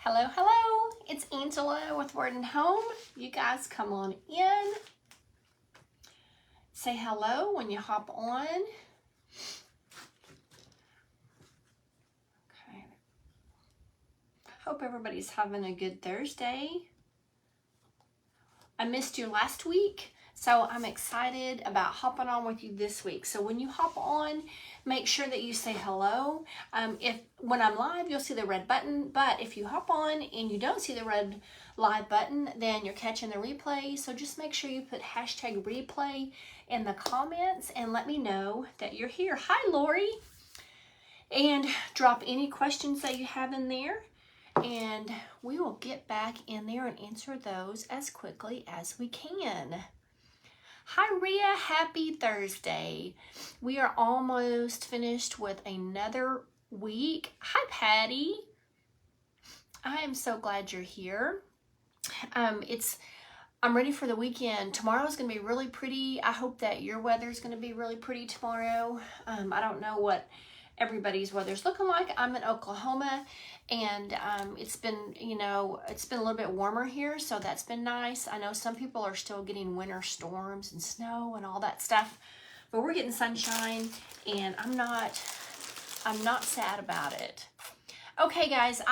Hello, hello. It's Angela with Word and Home. You guys come on in. Say hello when you hop on. Okay. Hope everybody's having a good Thursday. I missed you last week, so I'm excited about hopping on with you this week. So when you hop on, make sure that you say hello. When I'm live, you'll see the red button, but if you hop on and you don't see the red live button, then you're catching the replay. So just make sure you put hashtag replay in the comments and let me know that you're here. Hi, Lori. And drop any questions that you have in there, and we will get back in there and answer those as quickly as we can. Hi, Rhea. Happy Thursday. We are almost finished with another week. Hi, Patty. I am so glad you're here. I'm ready for the weekend. Tomorrow's going to be really pretty. I hope that your weather's going to be really pretty tomorrow. I don't know what everybody's weather's looking like. I'm in Oklahoma, and it's been a little bit warmer here, so that's been nice. I know some people are still getting winter storms and snow and all that stuff, but we're getting sunshine, and I'm not sad about it. Okay, guys,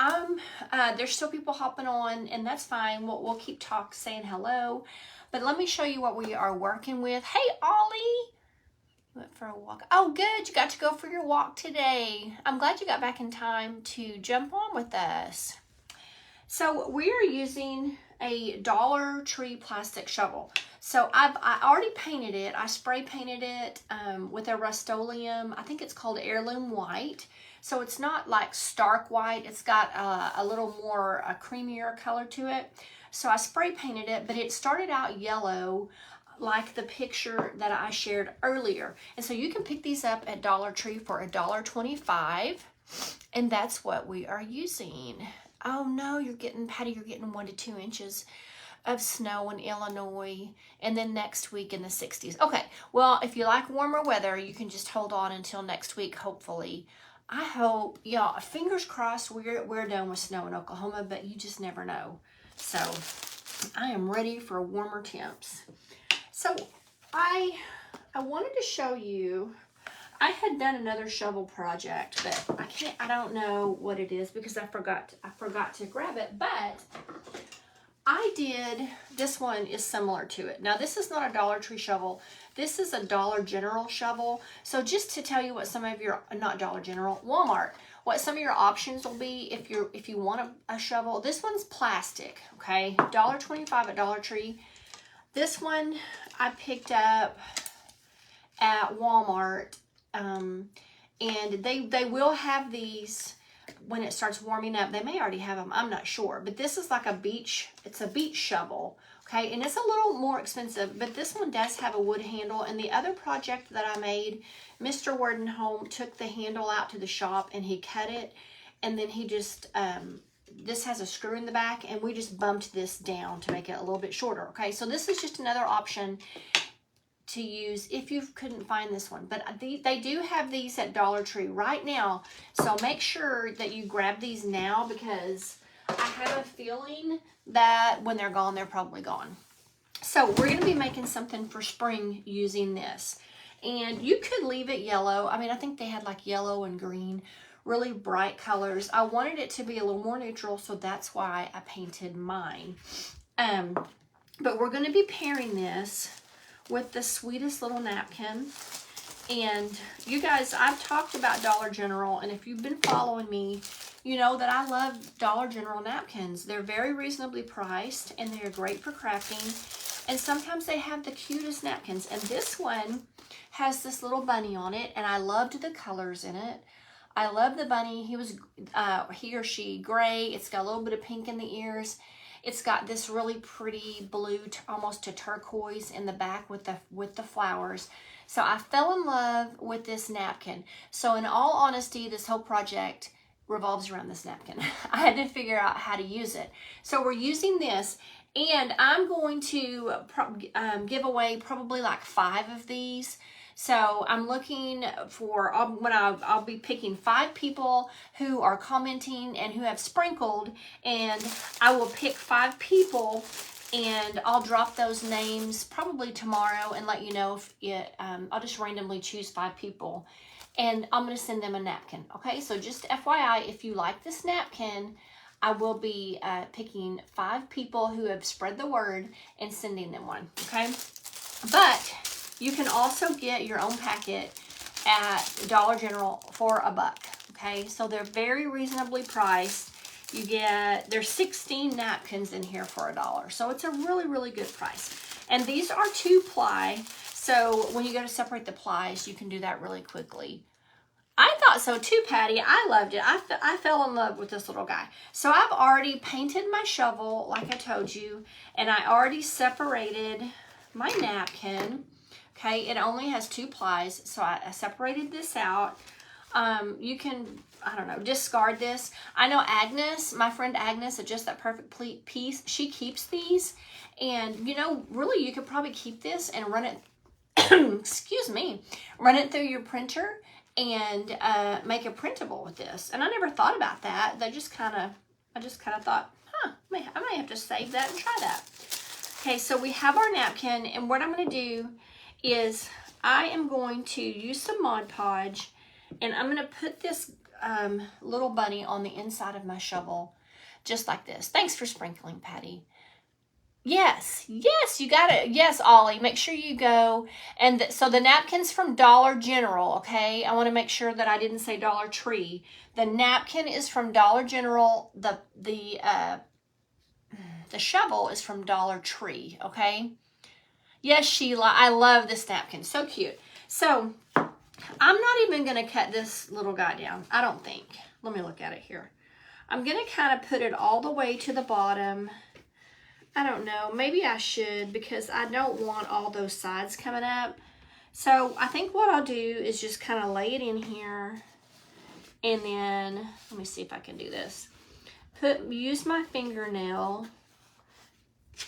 there's still people hopping on, and that's fine. We'll keep saying hello, but let me show you what we are working with. Hey, Ollie. Went for a walk. Oh, good. You got to go for your walk today. I'm glad you got back in time to jump on with us. So we are using a Dollar Tree plastic shovel. So I already painted it. I spray painted it with a Rust-Oleum. I think it's called Heirloom White. So it's not like stark white. It's got a little more creamier color to it. So I spray painted it, but it started out yellow, like the picture that I shared earlier. And so you can pick these up at Dollar Tree for $1.25, and that's what we are using. Oh no, Patty, you're getting 1 to 2 inches of snow in Illinois, and then next week in the 60s. Okay, well, if you like warmer weather, you can just hold on until next week, hopefully. I hope, y'all, fingers crossed, we're done with snow in Oklahoma, but you just never know. So I am ready for warmer temps. So I wanted to show you, I had done another shovel project, but I don't know what it is because I forgot to grab it, but this one is similar to it. Now this is not a Dollar Tree shovel. This is a Dollar General shovel. So just to tell you what some of your, not Dollar General, Walmart, what some of your options will be if you want a shovel. This one's plastic, okay? $1.25 at Dollar Tree. This one I picked up at Walmart, and they will have these when it starts warming up. They may already have them, I'm not sure, but this is like it's a beach shovel, okay, and it's a little more expensive, but this one does have a wood handle. And the other project that I made, Mr. Word and Home took the handle out to the shop and he cut it, and then he just this has a screw in the back, and we just bumped this down to make it a little bit shorter. Okay, so this is just another option to use if you couldn't find this one. But they do have these at Dollar Tree right now, so make sure that you grab these now, because I have a feeling that when they're gone, they're probably gone. So we're going to be making something for spring using this, and you could leave it yellow. I mean, I think they had like yellow and green, really bright colors. I wanted it to be a little more neutral, so that's why I painted mine. But we're going to be pairing this with the sweetest little napkin. And you guys, I've talked about Dollar General, and if you've been following me, you know that I love Dollar General napkins. They're very reasonably priced, and they're great for crafting. And sometimes they have the cutest napkins. And this one has this little bunny on it, and I loved the colors in it. I love the bunny. He or she gray. It's got a little bit of pink in the ears. It's got this really pretty blue, almost to turquoise in the back with the flowers. So I fell in love with this napkin. So in all honesty, this whole project revolves around this napkin. I had to figure out how to use it. So we're using this, and I'm going to give away probably like 5 of these. So I'm looking for, I'll be picking 5 people who are commenting and who have sprinkled, and I will pick 5 people and I'll drop those names probably tomorrow and let you know if I'll just randomly choose 5 people and I'm going to send them a napkin. Okay, so just FYI, if you like this napkin, I will be picking 5 people who have spread the word and sending them one. Okay, but you can also get your own packet at Dollar General for $1. Okay, so they're very reasonably priced. There's 16 napkins in here for $1. So it's a really, really good price. And these are 2-ply. So when you go to separate the plies, you can do that really quickly. I thought so too, Patty. I loved it. I fell in love with this little guy. So I've already painted my shovel, like I told you, and I already separated my napkin. Okay, it only has 2 plies, so I separated this out. You can, I don't know, discard this. I know Agnes, my friend Agnes at Just That Perfect Piece, she keeps these. And, you know, really you could probably keep this and run it, excuse me, run it through your printer and make a printable with this. And I never thought about that. I just kind of thought, I might have to save that and try that. Okay, so we have our napkin, and what I'm going to do is I am going to use some Mod Podge, and I'm going to put this little bunny on the inside of my shovel, just like this. Thanks for sprinkling, Patty. Yes, you got it. Yes, Ollie, make sure you go. And so the napkin's from Dollar General, okay? I want to make sure that I didn't say Dollar Tree. The napkin is from Dollar General. The shovel is from Dollar Tree, okay? Yes, Sheila, I love this napkin. So cute. So I'm not even going to cut this little guy down, I don't think. Let me look at it here. I'm going to kind of put it all the way to the bottom. I don't know. Maybe I should, because I don't want all those sides coming up. So I think what I'll do is just kind of lay it in here. And then, let me see if I can do this. Use my fingernail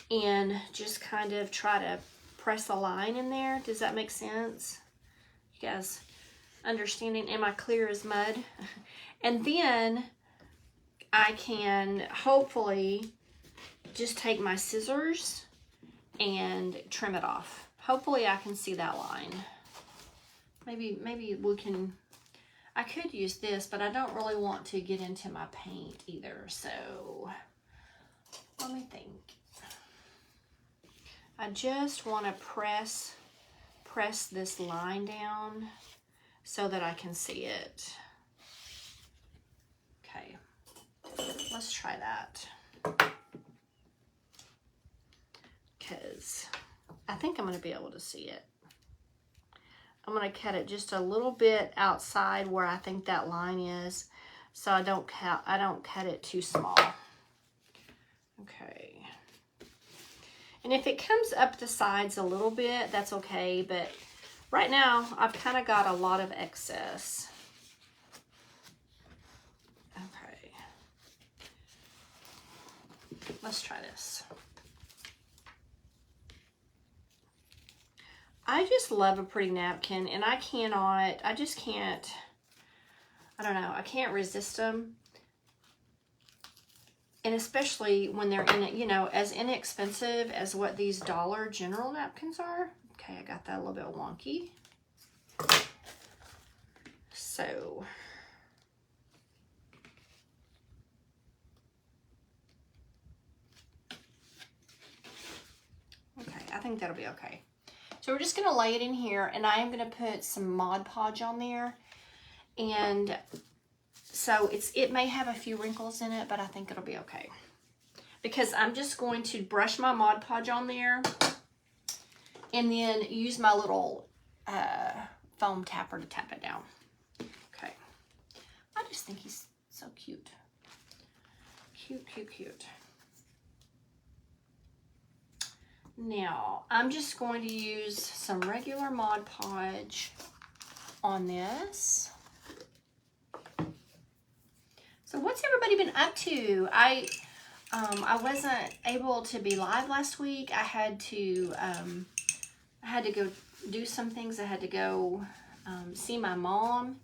and just kind of try to press a line in there. Does that make sense? You guys understanding? Am I clear as mud? And then I can hopefully just take my scissors and trim it off. Hopefully I can see that line. Maybe we can, I could use this, but I don't really want to get into my paint either. So let me think. I just want to press this line down so that I can see it. Okay, let's try that. Because I think I'm going to be able to see it. I'm going to cut it just a little bit outside where I think that line is, so I don't cut it too small. Okay. And if it comes up the sides a little bit, that's okay, but right now I've kind of got a lot of excess. Okay. Let's try this. I just love a pretty napkin, and I just can't, I don't know, I can't resist them. And especially when they're in it, you know, as inexpensive as what these Dollar General napkins are. Okay, I got that a little bit wonky. So, okay, I think that'll be okay. So we're just going to lay it in here, and I am going to put some Mod Podge on there. And so it may have a few wrinkles in it, but I think it'll be okay. Because I'm just going to brush my Mod Podge on there and then use my little foam tapper to tap it down. Okay. I just think he's so cute. Cute, cute, cute. Now, I'm just going to use some regular Mod Podge on this. So what's everybody been up to? I wasn't able to be live last week. I had to go do some things. I had to go see my mom,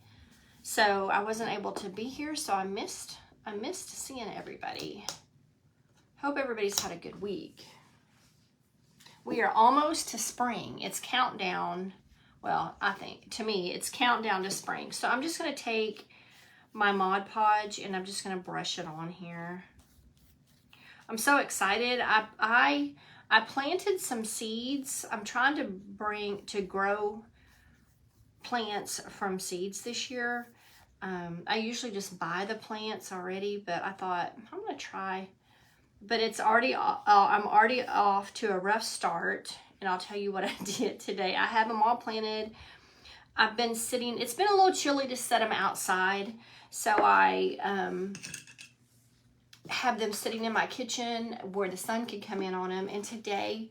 so I wasn't able to be here. So I missed seeing everybody. Hope everybody's had a good week. We are almost to spring. It's countdown. Well, I think to me it's countdown to spring. So I'm just going to take my Mod Podge and I'm just going to brush it on here. I'm so excited. I planted some seeds. I'm trying to grow plants from seeds this year. I usually just buy the plants already, but I thought I'm going to try. But it's already, I'm already off to a rough start, and I'll tell you what I did today. I have them all planted. I've been sitting, it's been a little chilly to set them outside, so I have them sitting in my kitchen where the sun could come in on them. And today,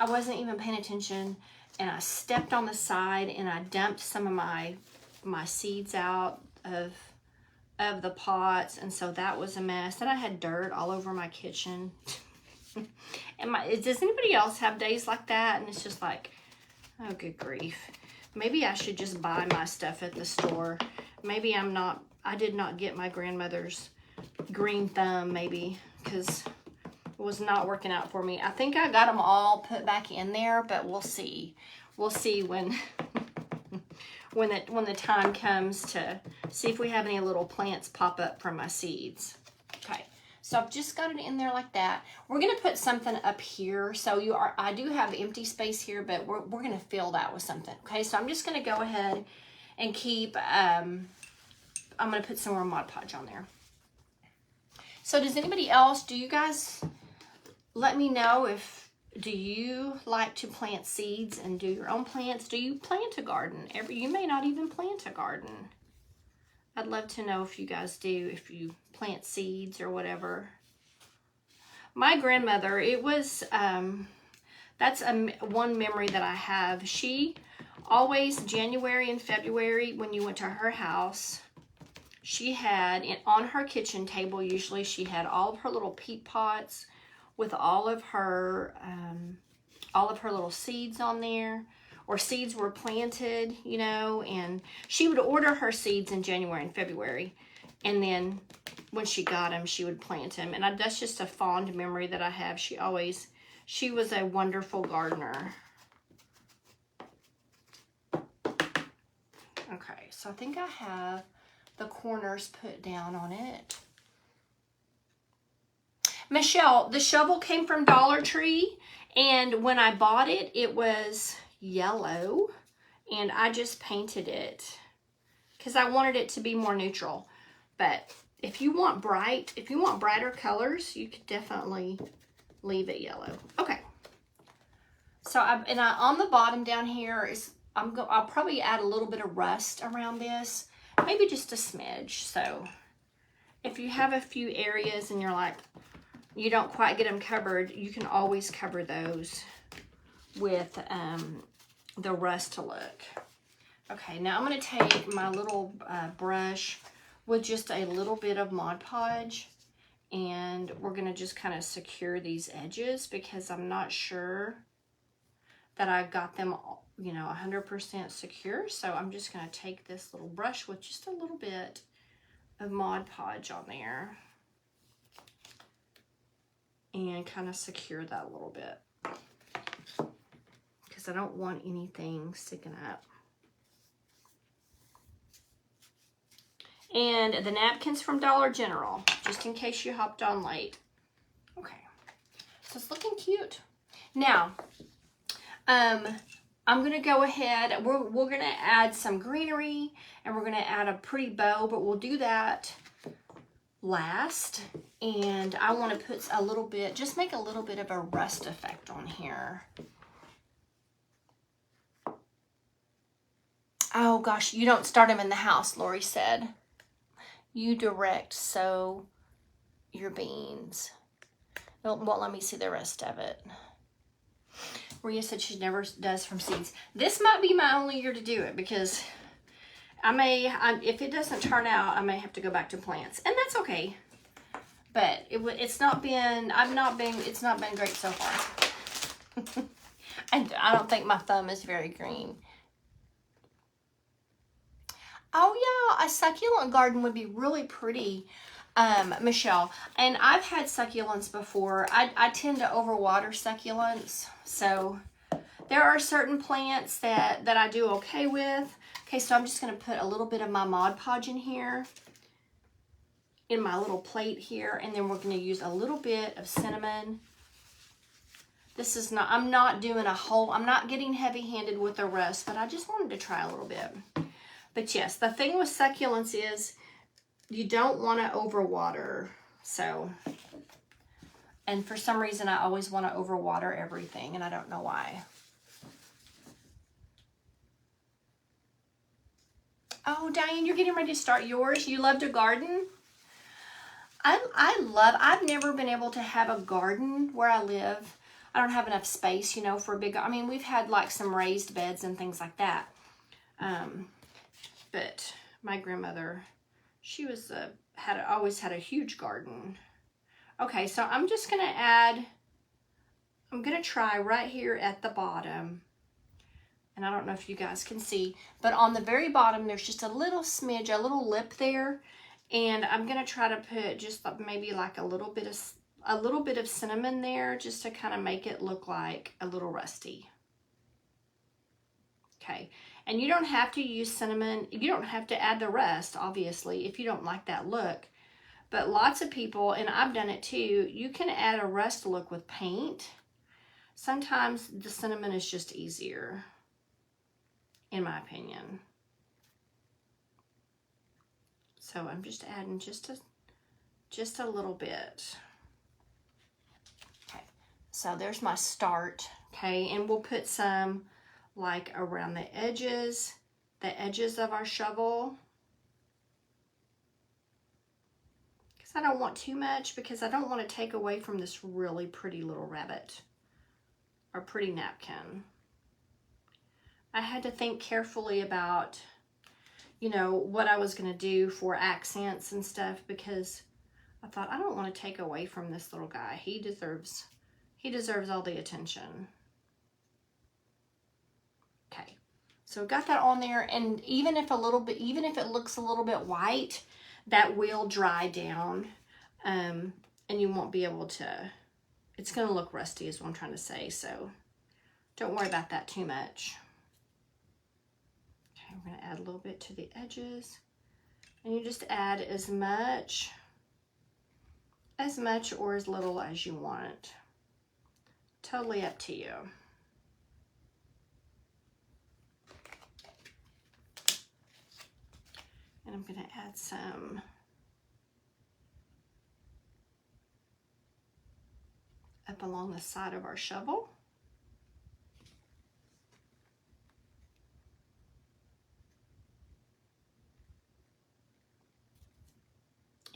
I wasn't even paying attention, and I stepped on the side, and I dumped some of my seeds out of the pots, and so that was a mess. Then I had dirt all over my kitchen. And does anybody else have days like that? And it's just like, oh, good grief. Maybe I should just buy my stuff at the store. Maybe I did not get my grandmother's green thumb, maybe, because it was not working out for me. I think I got them all put back in there, but we'll see. We'll see when when the time comes to see if we have any little plants pop up from my seeds. Okay, so I've just got it in there like that. We're gonna put something up here. So I do have empty space here, but we're gonna fill that with something. Okay, so I'm just gonna go ahead and keep, I'm gonna put some more Mod Podge on there. So does anybody else, do you guys let me know do you like to plant seeds and do your own plants? Do you plant a garden? You may not even plant a garden. I'd love to know if you guys do, if you plant seeds or whatever. My grandmother, it was, that's one memory that I have. She always, January and February, when you went to her house, she had, on her kitchen table, usually she had all of her little peat pots with all of her little seeds on there, or seeds were planted, you know, and she would order her seeds in January and February, and then when she got them, she would plant them, and that's just a fond memory that I have. She was a wonderful gardener. Okay, so I think I have the corners put down on it. Michelle, the shovel came from Dollar Tree, and when I bought it, it was yellow, and I just painted it because I wanted it to be more neutral. But if you want brighter colors, you could definitely leave it yellow. Okay. So on the bottom down here I'll probably add a little bit of rust around this, maybe just a smidge. So if you have a few areas and you're like, you don't quite get them covered, you can always cover those with the rust look. Okay, now I'm going to take my little brush with just a little bit of Mod Podge, and we're going to just kind of secure these edges because I'm not sure that I got them, 100% secure. So I'm just going to take this little brush with just a little bit of Mod Podge on there and kind of secure that a little bit because I don't want anything sticking up. And the napkins from Dollar General, just in case you hopped on late. Okay, so it's looking cute. Now, I'm gonna go ahead, we're gonna add some greenery, and we're gonna add a pretty bow, but we'll do that last. And I want to put a little bit, just make a little bit of a rust effect on here. Oh gosh, you don't start them in the house, Lori said. You direct sow your beans. It won't let me see the rest of it. Maria said she never does from seeds. This might be my only year to do it because if it doesn't turn out, I may have to go back to plants, and that's okay. But it's not been great so far. And I don't think my thumb is very green. Oh yeah, a succulent garden would be really pretty, Michelle. And I've had succulents before. I tend to overwater succulents. So there are certain plants that I do okay with. Okay, so I'm just going to put a little bit of my Mod Podge in here, in my little plate here. And then we're going to use a little bit of cinnamon. This is not, I'm not doing a whole, I'm not getting heavy-handed with the rest, but I just wanted to try a little bit. But yes, the thing with succulents is you don't want to overwater. So, and for some reason I always want to overwater everything, and I don't know why. Oh, Diane, you're getting ready to start yours? You love to garden? I've never been able to have a garden where I live. I don't have enough space, you know, for a big, I mean, we've had like some raised beds and things like that. But my grandmother, she was, always had a huge garden. Okay, so I'm just going to add, I'm going to try right here at the bottom. And I don't know if you guys can see, but on the very bottom, there's just a little smidge, a little lip there. And I'm going to try to put just maybe like a little bit of cinnamon there, just to kind of make it look like a little rusty. Okay, and you don't have to use cinnamon. You don't have to add the rest, obviously, if you don't like that look. But lots of people, and I've done it too, you can add a rust look with paint. Sometimes the cinnamon is just easier, in my opinion. So I'm just adding just a little bit. Okay, so there's my start. Okay, and we'll put some like around the edges of our shovel. Because I don't want too much, because I don't want to take away from this really pretty little rabbit or pretty napkin. I had to think carefully about, you know, what I was going to do for accents and stuff, because I thought, I don't want to take away from this little guy. He deserves all the attention. Okay, so got that on there, and even if it looks a little bit white, that will dry down, and you won't be able to, it's going to look rusty is what I'm trying to say, so don't worry about that too much. Okay, we're going to add a little bit to the edges, and you just add as much or as little as you want. Totally up to you. And I'm going to add some up along the side of our shovel.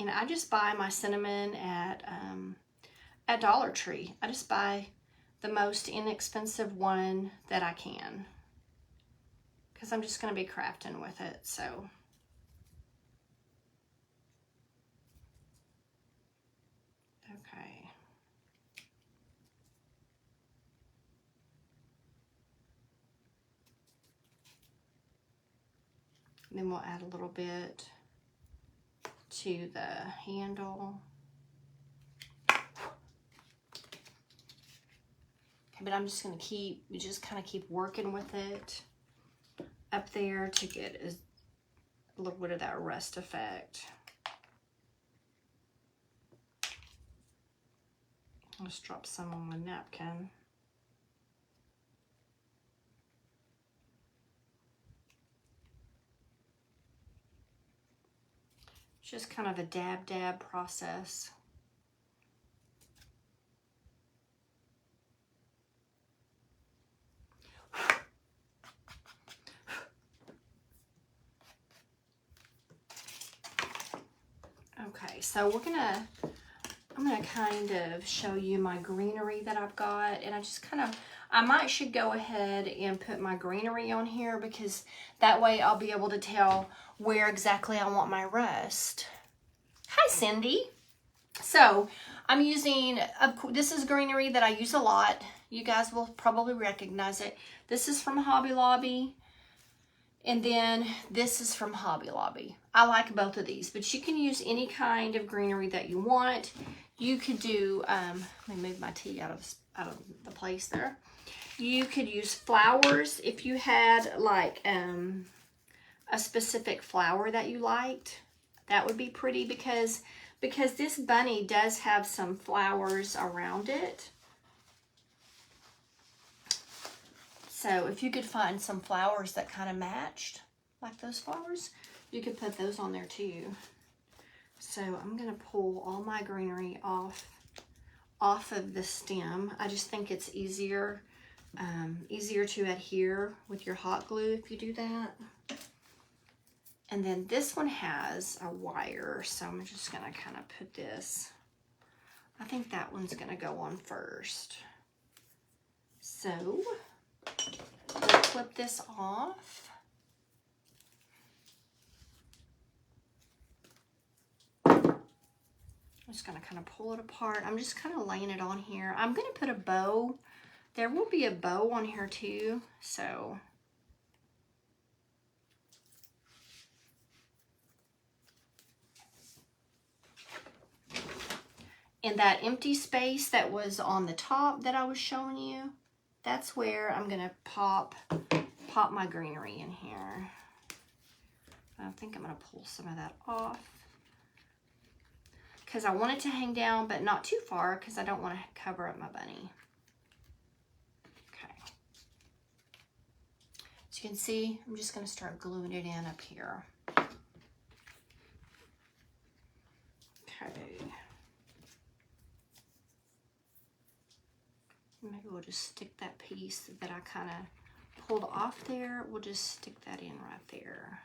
And I just buy my cinnamon at Dollar Tree. I just buy the most inexpensive one that I can, because I'm just going to be crafting with it. So okay. And then we'll add a little bit to the handle. Okay, but I'm just going to kind of keep working with it up there to get a little bit of that rust effect. I'll just drop some on my napkin. Just kind of a dab process. Okay, so I'm gonna kind of show you my greenery that I've got, and I should go ahead and put my greenery on here, because that way I'll be able to tell where exactly I want my rust. Hi, Cindy. So I'm using, this is greenery that I use a lot. You guys will probably recognize it. This is from Hobby Lobby. And then this is from Hobby Lobby. I like both of these, but you can use any kind of greenery that you want. You could do, let me move my tea out of the place there. You could use flowers if you had like a specific flower that you liked. That would be pretty because this bunny does have some flowers around it. So if you could find some flowers that kind of matched, like those flowers, you could put those on there too. So I'm gonna pull all my greenery off of the stem. I just think it's easier to adhere with your hot glue if you do that. And then this one has a wire, so I'm just gonna kind of put this. I think that one's gonna go on first. So we'll clip this off. I'm just gonna kind of pull it apart. I'm just kind of laying it on here. I'm gonna put a bow. There will be a bow on here too, so. And that empty space that was on the top that I was showing you, that's where I'm gonna pop my greenery in here. I think I'm gonna pull some of that off because I want it to hang down, but not too far because I don't want to cover up my bunny. Okay. As you can see, I'm just gonna start gluing it in up here. Okay. Maybe we'll just stick that piece that I kind of pulled off there. We'll just stick that in right there.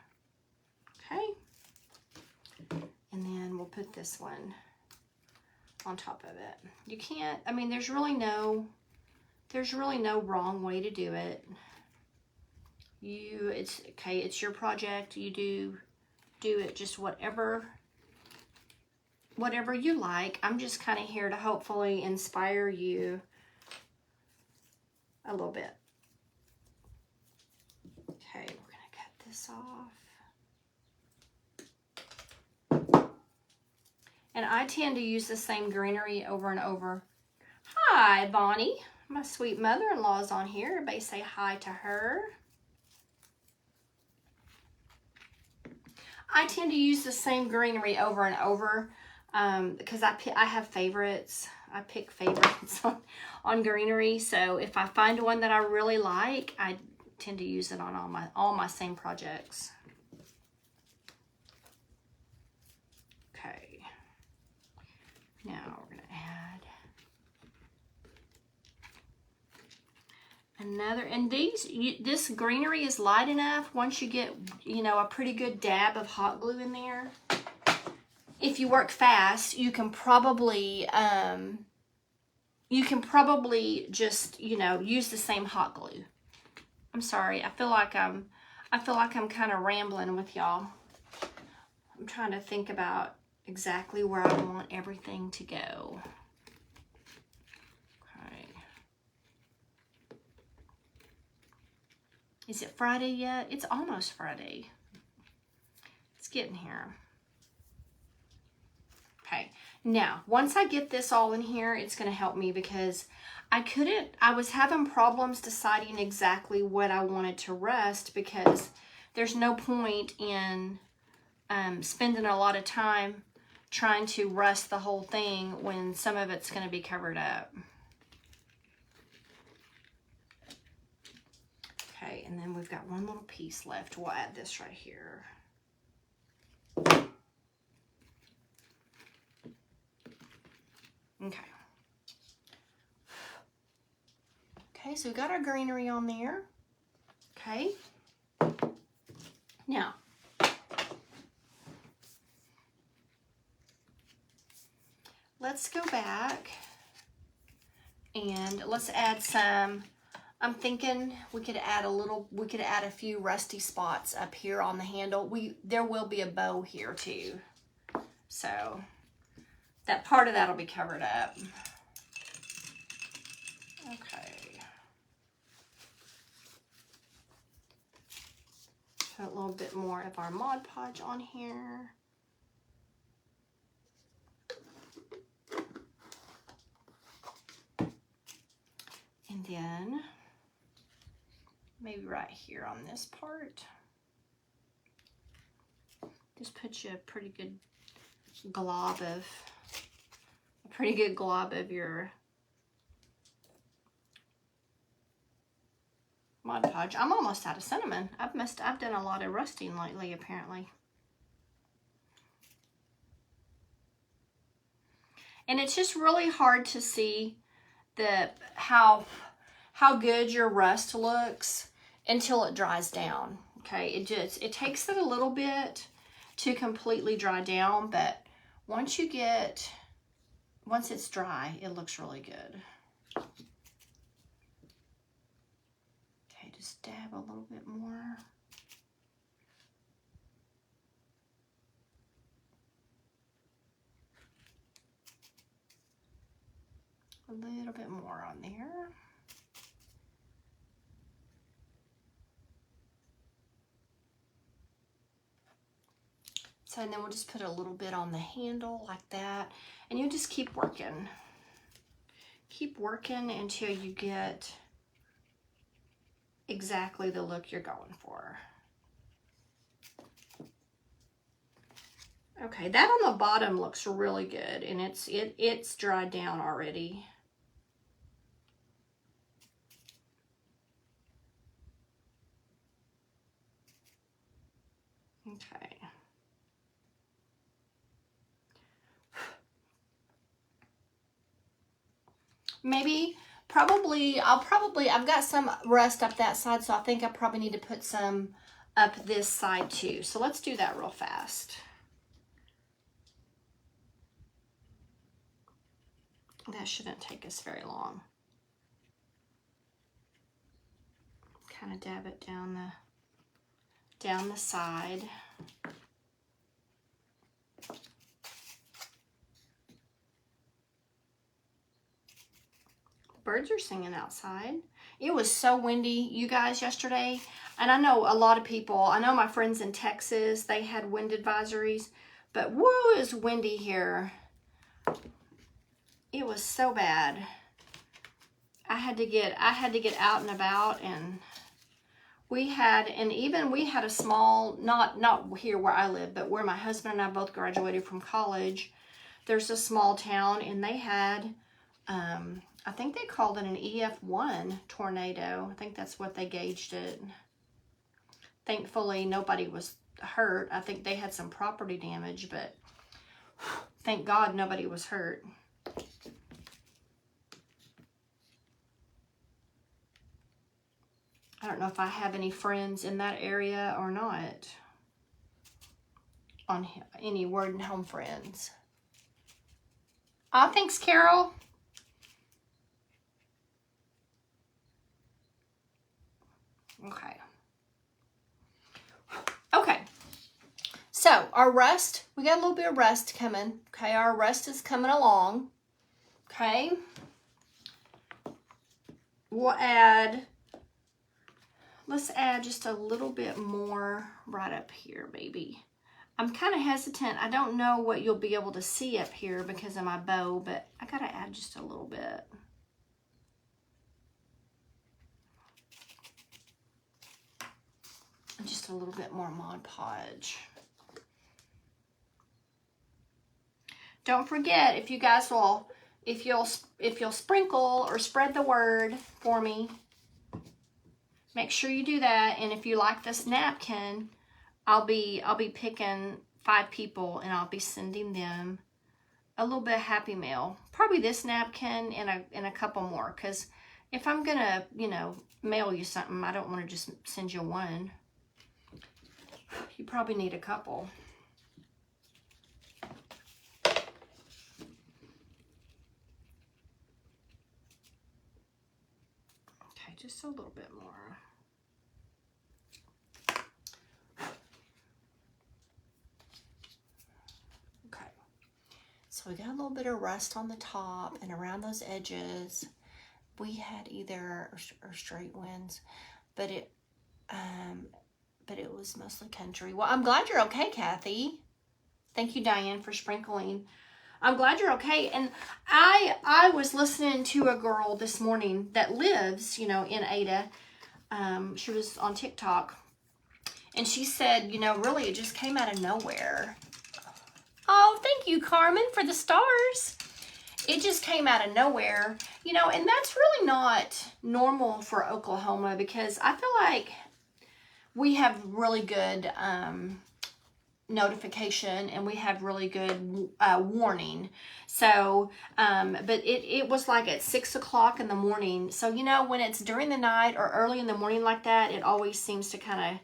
Okay. And then we'll put this one on top of it. You can't, I mean, there's really no wrong way to do it. It's okay, it's your project. You do it just whatever you like. I'm just kind of here to hopefully inspire you a little bit. Okay, we're gonna cut this off. And I tend to use the same greenery over and over. Hi, Bonnie. My sweet mother-in-law's on here. Everybody say hi to her. I tend to use the same greenery over and over because I have favorites. I pick favorites on greenery. So if I find one that I really like, I tend to use it on all my same projects. Okay. Now we're gonna add another, and this greenery is light enough. Once you get, a pretty good dab of hot glue in there, if you work fast, you can probably just, use the same hot glue. I'm sorry. I feel like I'm kind of rambling with y'all. I'm trying to think about exactly where I want everything to go. Okay. Is it Friday yet? It's almost Friday. It's getting here. Okay, now, once I get this all in here, it's going to help me because I was having problems deciding exactly what I wanted to rust because there's no point in spending a lot of time trying to rust the whole thing when some of it's going to be covered up. Okay, and then we've got one little piece left. We'll add this right here. Okay. Okay, so we got our greenery on there. Okay. Now, let's go back and let's add some, I'm thinking we could add a few rusty spots up here on the handle. There will be a bow here too. So that part of that will be covered up. Okay. Put a little bit more of our Mod Podge on here. And then maybe right here on this part. Just put you a pretty good glob of your Mod Podge. I'm almost out of cinnamon. I've done a lot of rusting lately, apparently. And it's just really hard to see how good your rust looks until it dries down. Okay, it takes it a little bit to completely dry down, but once it's dry, it looks really good. Okay, just dab a little bit more. A little bit more on there. So, and then we'll just put a little bit on the handle like that. And you'll just keep working. Keep working until you get exactly the look you're going for. Okay, that on the bottom looks really good, and it's dried down already. Okay. I've got some rust up that side, so I think I probably need to put some up this side too. So let's do that real fast. That shouldn't take us very long. Kind of dab it down the side. Birds are singing outside. It was so windy, you guys, yesterday. And I know a lot of people, I know my friends in Texas, they had wind advisories. But woo, it's windy here. It was so bad. I had to get out and about, and we had a small, not here where I live, but where my husband and I both graduated from college. There's a small town, and they had, I think they called it an EF1 tornado. I think that's what they gauged it. Thankfully, nobody was hurt. I think they had some property damage, but thank God nobody was hurt. I don't know if I have any friends in that area or not. On any Word and Home friends. Thanks, Carol. Okay. Okay. So our rust, we got a little bit of rust coming. Okay, our rust is coming along. Okay. Let's add just a little bit more right up here, maybe. I'm kind of hesitant. I don't know what you'll be able to see up here because of my bow, but I gotta add just a little bit. Just a little bit more Mod Podge. Don't forget, if you guys will, if you'll sprinkle or spread the word for me, make sure you do that. And if you like this napkin, I'll be picking 5 people, and I'll be sending them a little bit of Happy Mail. Probably this napkin and a couple more, because if I'm gonna, mail you something, I don't want to just send you one. You probably need a couple. Okay, just a little bit more. So we got a little bit of rust on the top and around those edges. We had either or straight winds, but it was mostly country. Well, I'm glad you're okay, Kathy. Thank you, Diane, for sprinkling. I'm glad you're okay. And I was listening to a girl this morning that lives, in Ada. She was on TikTok, and she said, really, it just came out of nowhere. Oh, thank you, Carmen, for the stars. It just came out of nowhere, and that's really not normal for Oklahoma, because I feel like we have really good notification, and we have really good warning. So, but it was like at 6 o'clock in the morning. So, when it's during the night or early in the morning like that, it always seems to kind of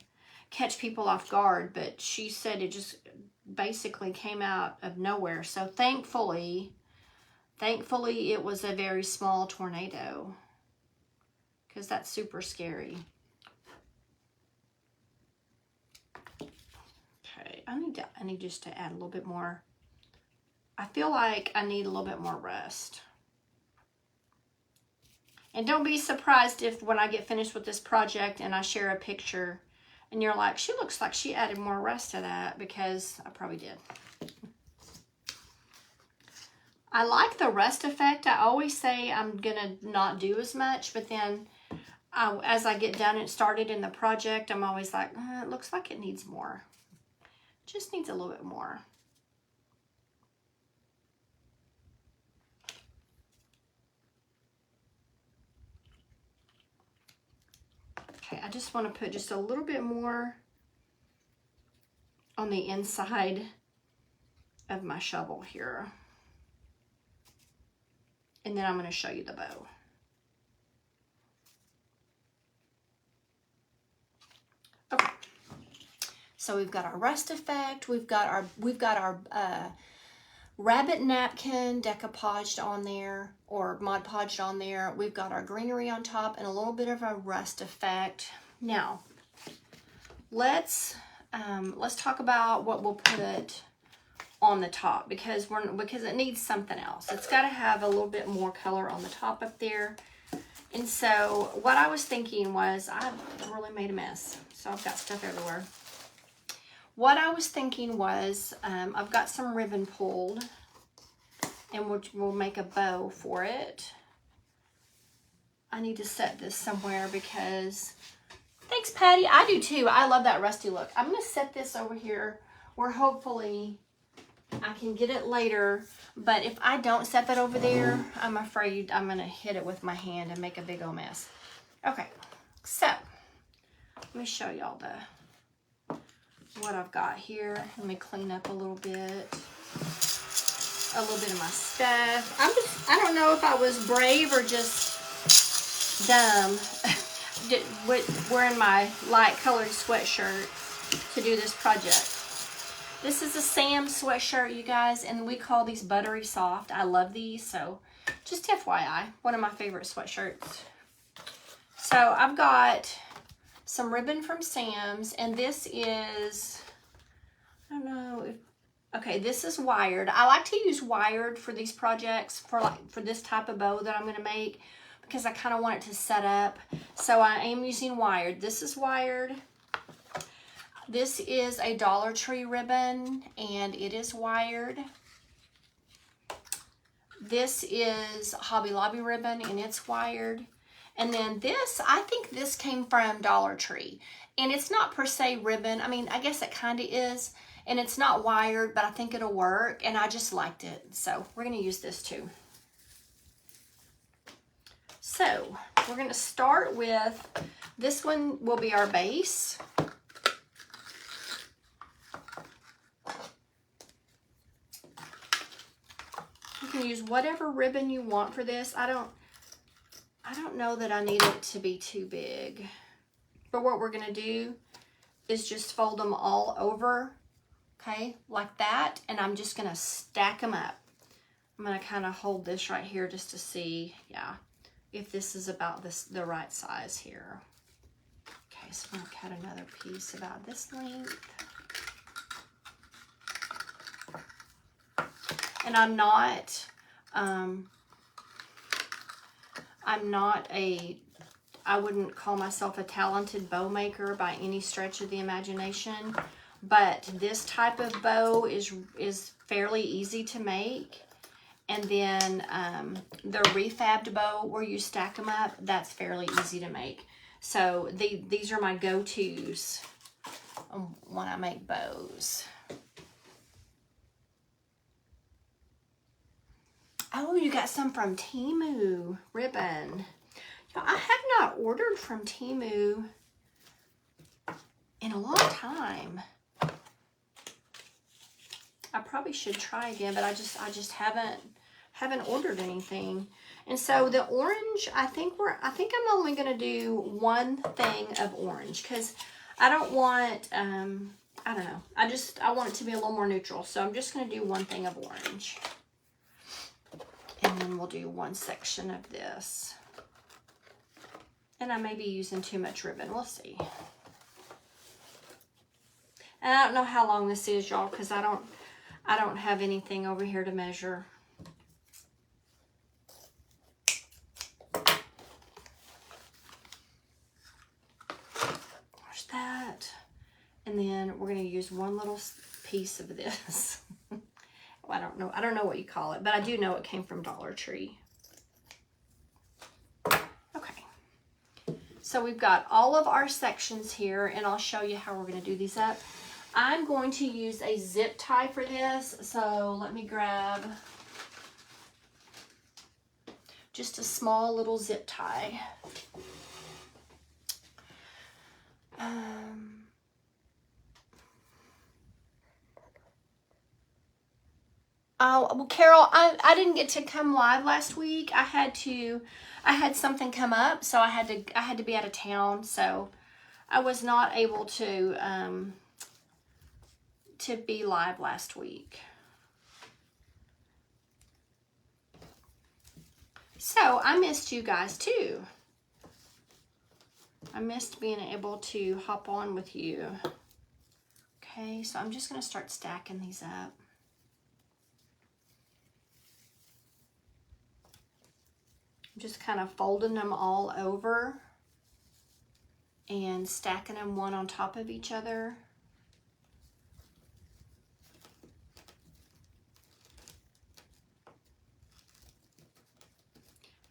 catch people off guard. But she said it just basically came out of nowhere. So thankfully it was a very small tornado, because that's super scary. Okay, I need just to add a little bit more. I feel like I need a little bit more rust. And don't be surprised if when I get finished with this project and I share a picture and you're like, she looks like she added more rust to that, because I probably did. I like the rust effect. I always say I'm going to not do as much, but then as I get done and started in the project, I'm always like, it looks like it needs more. Just needs a little bit more. Okay, I just want to put just a little bit more on the inside of my shovel here. And then I'm going to show you the bow. Okay. So we've got our rust effect. We've got our rabbit napkin decoupaged on there, or Mod Podged on there. We've got our greenery on top and a little bit of a rust effect. Now, let's talk about what we'll put on the top, because it needs something else. It's got to have a little bit more color on the top up there. And so what I was thinking was, I've really made a mess, so I've got stuff everywhere. What I was thinking was, I've got some ribbon pulled, and we'll make a bow for it. I need to set this somewhere, because, thanks, Patty, I do too. I love that rusty look. I'm going to set this over here where hopefully I can get it later, but if I don't set that over there, I'm afraid I'm going to hit it with my hand and make a big old mess. Okay, so let me show y'all what I've got here. Let me clean up a little bit of my stuff. I don't know if I was brave or just dumb wearing my light colored sweatshirt to do this project. This is a Sam sweatshirt, you guys, and we call these buttery soft. I love these, so just FYI, one of my favorite sweatshirts. So I've got some ribbon from Sam's, and this is, I don't know if, okay, this is wired. I like to use wired for these projects, for this type of bow that I'm going to make, because I kind of want it to set up. So I am using wired. This is wired. This is a Dollar Tree ribbon, and it is wired. This is Hobby Lobby ribbon, and it's wired. And then this, I think this came from Dollar Tree. And it's not per se ribbon. I mean, I guess it kind of is. And it's not wired, but I think it'll work. And I just liked it. So we're going to use this too. So we're going to start with, this one will be our base. You can use whatever ribbon you want for this. I don't know that I need it to be too big. But what we're going to do is just fold them all over, okay, like that. And I'm just going to stack them up. I'm going to kind of hold this right here just to see, yeah, if this is about the right size here. Okay, so I'm going to cut another piece about this length. And I'm not I wouldn't call myself a talented bow maker by any stretch of the imagination, but this type of bow is fairly easy to make. And then the refabbed bow where you stack them up, that's fairly easy to make. So these are my go-tos when I make bows. Oh, you got some from Temu ribbon. I have not ordered from Temu in a long time. I probably should try again, but I just haven't ordered anything. And so the orange, I think I'm only gonna do one thing of orange because I don't want I don't know. I want it to be a little more neutral. So I'm just gonna do one thing of orange. And then we'll do one section of this. And I may be using too much ribbon. We'll see. And I don't know how long this is, y'all, because I don't have anything over here to measure. There's that. And then we're going to use one little piece of this. I don't know what you call it, but I do know it came from Dollar Tree. Okay. So we've got all of our sections here, and I'll show you how we're going to do these up. I'm going to use a zip tie for this, so let me grab just a small little zip tie. Oh, well, Carol, I didn't get to come live last week. I had something come up, so I had to be out of town, so I was not able to be live last week. So I missed you guys too. I missed being able to hop on with you. Okay, so I'm just going to start stacking these up. I'm just kind of folding them all over and stacking them one on top of each other.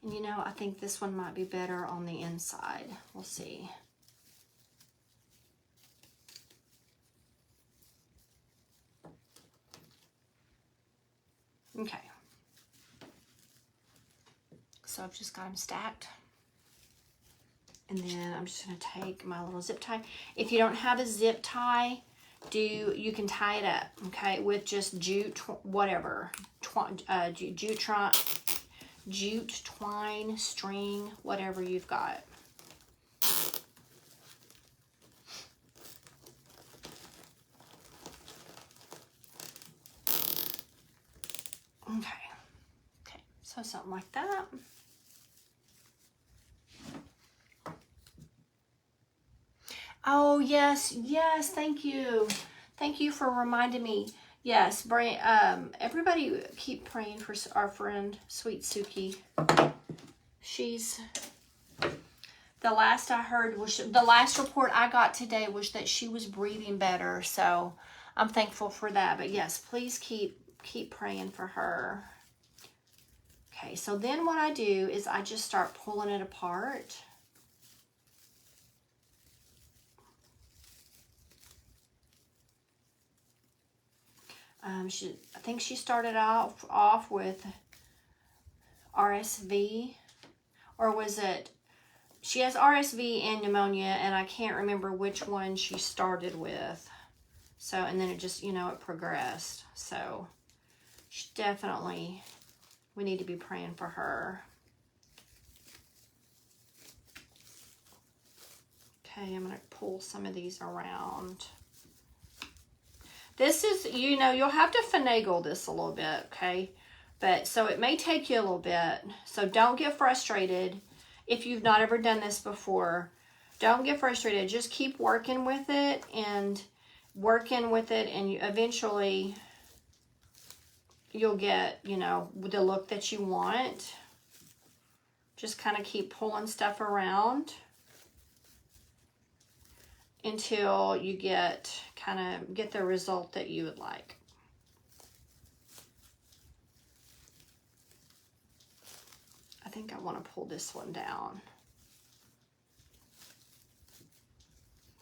And you know, I think this one might be better on the inside. We'll see. Okay. So I've just got them stacked. And then I'm just going to take my little zip tie. If you don't have a zip tie, you can tie it up, okay, with just jute, whatever, jute, twine, string, whatever you've got. Okay, so something like that. Oh, yes, thank you. Thank you for reminding me. Yes, everybody keep praying for our friend, Sweet Suki. She's, the last I heard was, the last report I got today was that she was breathing better, so I'm thankful for that. But yes, please keep praying for her. Okay, so then what I do is I just start pulling it apart. I think she started off with RSV, or was it, she has RSV and pneumonia, and I can't remember which one she started with. So, and then it just, you know, it progressed. So, she definitely, we need to be praying for her. Okay, I'm going to pull some of these around. This is, you know, you'll have to finagle this a little bit, okay? But, so it may take you a little bit. So don't get frustrated if you've not ever done this before. Don't get frustrated. Just keep working with it and you eventually, you'll get, you know, the look that you want. Just kind of keep pulling stuff around until you get the result that you would like. I think I want to pull this one down.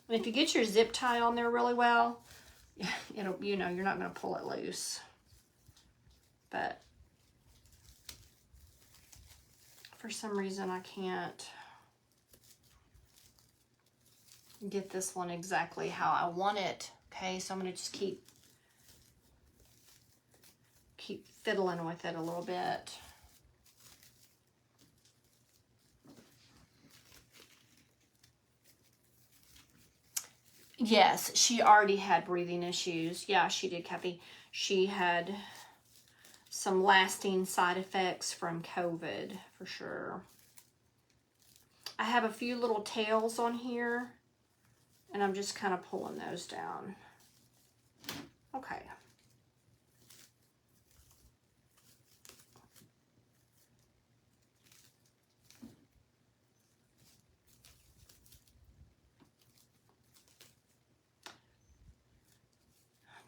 And if you get your zip tie on there really well, it'll, you know, you're not going to pull it loose. But for some reason I can't get this one exactly how I want it. Okay, so I'm going to just keep fiddling with it a little bit. Yes, she already had breathing issues. Yeah, she did, Kathy. She had some lasting side effects from COVID, for sure. I have a few little tails on here, and I'm just kind of pulling those down. Okay.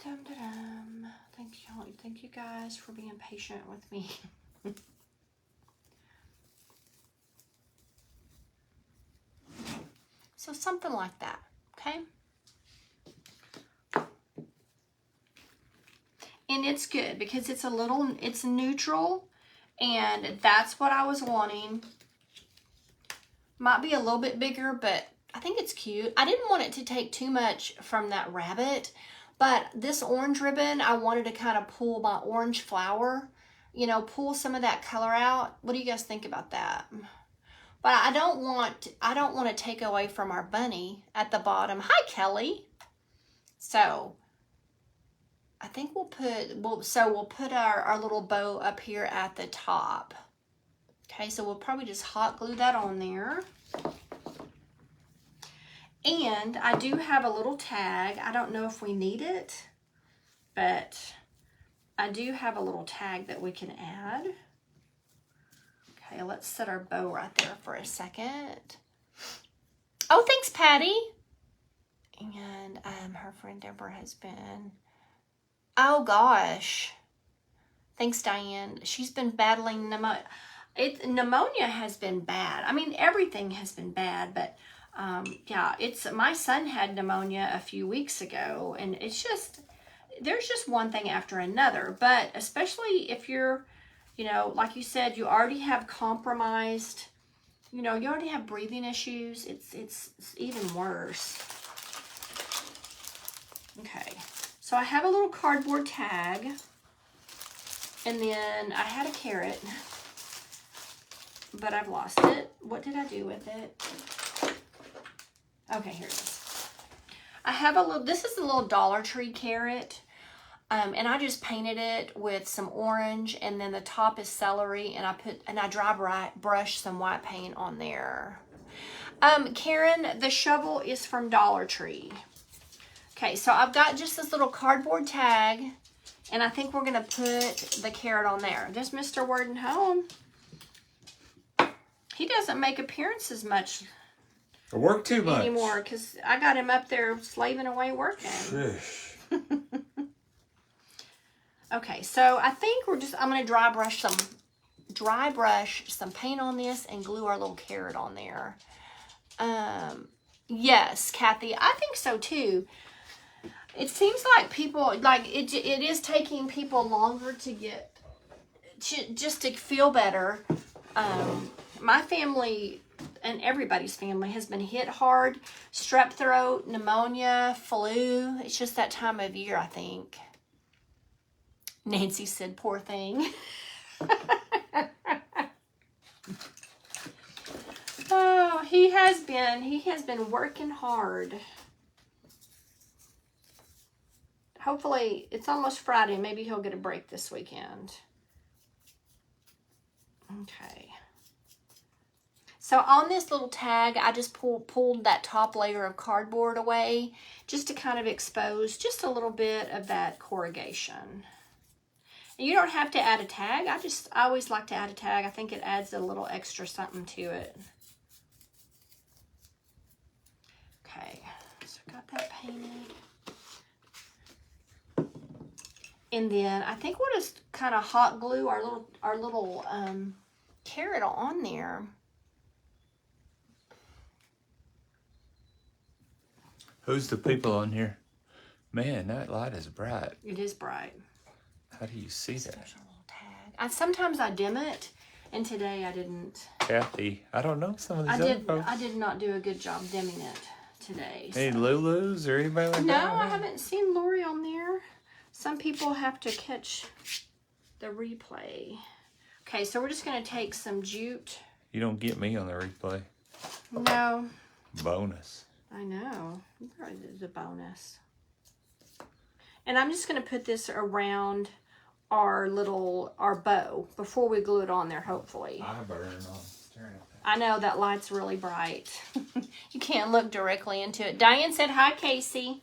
Dum-da-dum. Thank you guys for being patient with me. So something like that, okay? And it's good because it's it's neutral, and that's what I was wanting. Might be a little bit bigger, but I think it's cute. I didn't want it to take too much from that rabbit, but this orange ribbon, I wanted to kind of pull my orange flower, you know, pull some of that color out. What do you guys think about that? But I don't want to take away from our bunny at the bottom. Hi, Kelly. So I think we'll put our little bow up here at the top. Okay, so we'll probably just hot glue that on there. And I do have a little tag. I don't know if we need it, but I do have a little tag that we can add. Okay, let's set our bow right there for a second. Oh, thanks, Patty. And her friend Deborah has been... Oh, gosh. Thanks, Diane. She's been battling pneumonia. Pneumonia has been bad. I mean, everything has been bad, but yeah, my son had pneumonia a few weeks ago, and it's just, there's just one thing after another. But especially if you're, you know, like you said, you already have compromised, you know, you already have breathing issues, it's even worse. Okay, so I have a little cardboard tag, and then I had a carrot, but I've lost it. What did I do with it? Okay, here it is. I have this is a little Dollar Tree carrot, and I just painted it with some orange, and then the top is celery, and I dry brush some white paint on there. Karen, the shovel is from Dollar Tree. Okay, so I've got just this little cardboard tag, and I think we're gonna put the carrot on there. There's Mr. Worden Home. He doesn't make appearances much. I work too much anymore because I got him up there slaving away working. Okay, so I think I'm gonna dry brush some paint on this and glue our little carrot on there. Yes, Kathy, I think so too. It seems like people, like it is taking people longer to get, just to feel better. My family and everybody's family has been hit hard. Strep throat, pneumonia, flu. It's just that time of year, I think. Nancy said, poor thing. Oh, he has been working hard. Hopefully, it's almost Friday. Maybe he'll get a break this weekend. Okay. So on this little tag, I just pulled that top layer of cardboard away just to kind of expose just a little bit of that corrugation. You don't have to add a tag. I always like to add a tag. I think it adds a little extra something to it. Okay, so I got that painted. And then I think we'll just kind of hot glue our little carrot on there. Who's the people on here? Man, that light is bright. It is bright. How do you see that? There's a little tag. Sometimes I dim it, and today I didn't. Kathy, I don't know some of these other folks. I did not do a good job dimming it today. Any Lulus or anybody like No, that? I haven't seen Lori on there. Some people have to catch the replay. Okay, so we're just going to take some jute. You don't get me on the replay. No. Bonus. I know. It's a bonus. And I'm just going to put this around our bow before we glue it on there, hopefully. I burn on. I know that light's really bright. You can't look directly into it. Diane said, hi, Casey.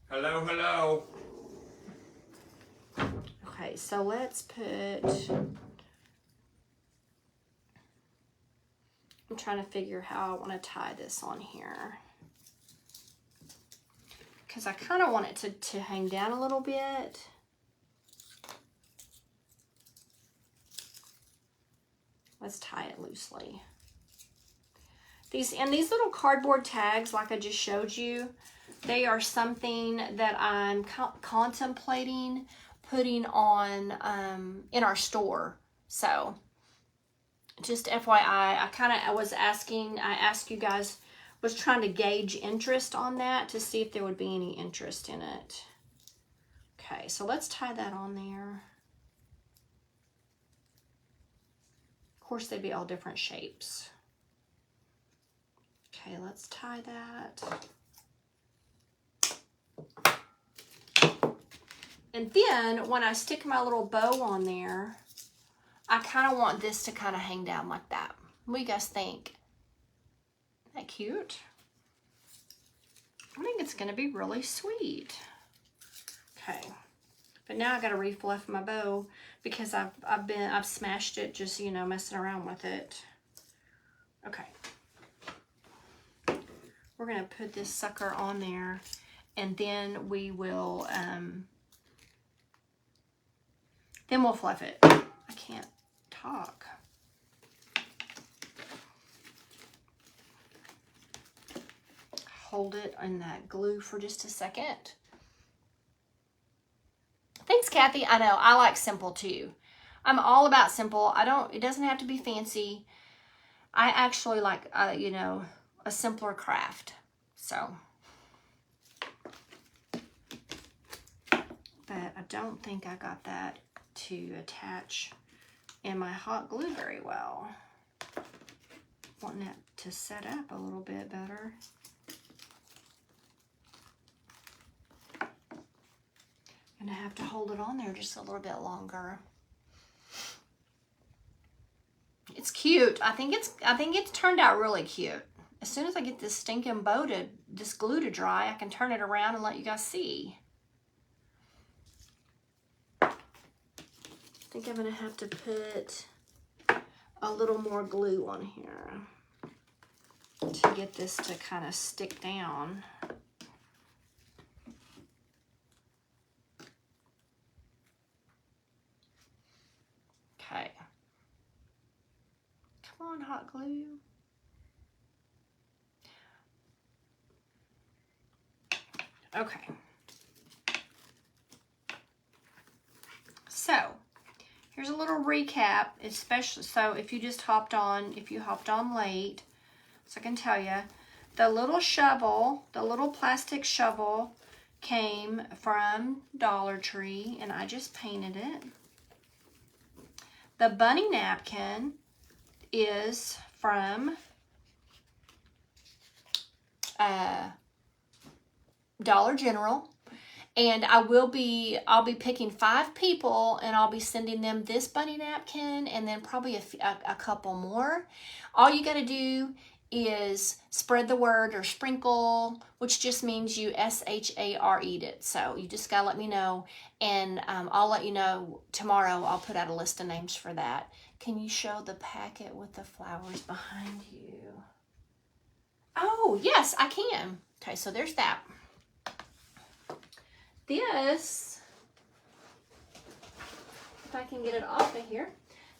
Hello, hello. Okay, so let's put... I'm trying to figure how I want to tie this on here. Because I kind of want it to hang down a little bit. Let's tie it loosely. These little cardboard tags, like I just showed you, they are something that I'm contemplating putting on in our store. So just FYI, I asked you guys, was trying to gauge interest on that to see if there would be any interest in it. Okay, so let's tie that on there. Of course, they'd be all different shapes. Okay, let's tie that. And then when I stick my little bow on there, I kind of want this to kind of hang down like that. What do you guys think? Isn't that cute? I think it's going to be really sweet. Okay. But now I got to refluff my bow because I've smashed it just, you know, messing around with it. Okay. We're going to put this sucker on there, and then we will then we'll fluff it. I can't talk. Hold it in that glue for just a second. Thanks, Kathy. I know, I like simple too. I'm all about simple. It doesn't have to be fancy. I actually like, you know, a simpler craft. So, but I don't think I got that to attach in my hot glue very well. Wanting it to set up a little bit better. Gonna have to hold it on there just a little bit longer. It's cute. I think it's turned out really cute. As soon as I get this stinking bow this glue to dry, I can turn it around and let you guys see. I think I'm gonna have to put a little more glue on here to get this to kind of stick down. Okay. Come on, hot glue. Okay. So, here's a little recap, especially so if you hopped on late, so I can tell you, the little shovel, the little plastic shovel came from Dollar Tree, and I just painted it. The bunny napkin is from Dollar General, and I'll be picking 5 people, and I'll be sending them this bunny napkin, and then probably a couple more. All you got to do is spread the word or sprinkle, which just means you SHARE'd it. So you just gotta let me know, and I'll let you know tomorrow. I'll put out a list of names for that. Can you show the packet with the flowers behind you? Oh, yes, I can. Okay, so there's that. This, if I can get it off of here.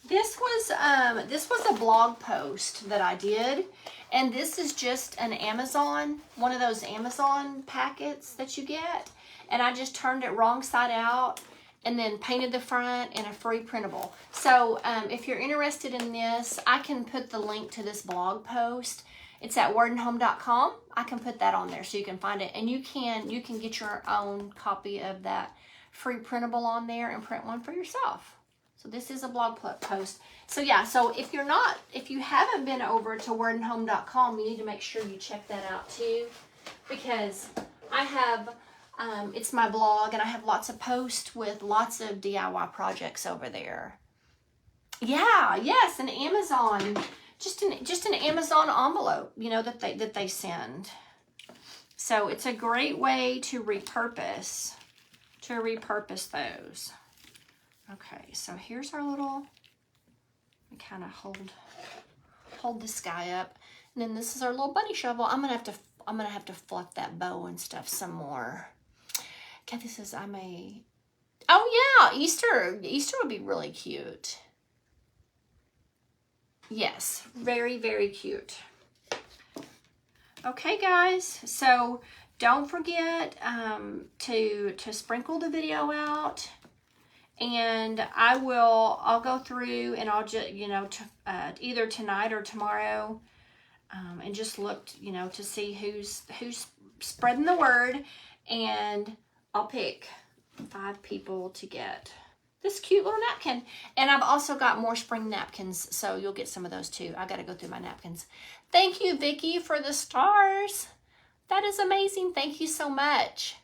This was a blog post that I did, and this is just an Amazon, one of those Amazon packets that you get, and I just turned it wrong side out and then painted the front in a free printable. So if you're interested in this, I can put the link to this blog post. It's at wordandhome.com. I can put that on there so you can find it, and you can get your own copy of that free printable on there and print one for yourself. So this is a blog post. So yeah, so if you haven't been over to wordandhome.com, you need to make sure you check that out too, because I have, it's my blog, and I have lots of posts with lots of DIY projects over there. Yeah, yes, an Amazon, just an Amazon envelope, you know, that they send. So it's a great way to repurpose those. Okay, so here's our little, we kind of hold this guy up, and then this is our little bunny shovel. I'm gonna have to fluff that bow and stuff some more. Kathy says oh yeah, Easter would be really cute. Yes, very, very cute. Okay, guys, so don't forget to sprinkle the video out. And I'll go through, and I'll just, you know, either tonight or tomorrow, and just look, you know, to see who's spreading the word, and I'll pick 5 people to get this cute little napkin. And I've also got more spring napkins, so you'll get some of those too. I got to go through my napkins. Thank you, Vicki, for the stars. That is amazing. Thank you so much.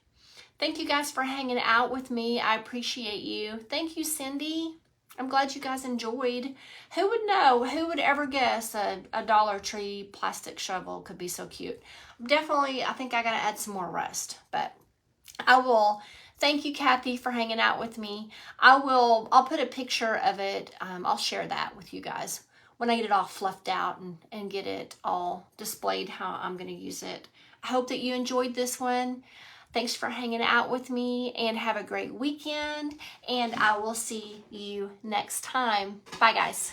Thank you guys for hanging out with me. I appreciate you. Thank you, Cindy. I'm glad you guys enjoyed. Who would know? Who would ever guess a Dollar Tree plastic shovel could be so cute? Definitely, I think I gotta add some more rust, but I will. Thank you, Kathy, for hanging out with me. I'll put a picture of it. I'll share that with you guys when I get it all fluffed out and get it all displayed how I'm gonna use it. I hope that you enjoyed this one. Thanks for hanging out with me, and have a great weekend, and I will see you next time. Bye, guys.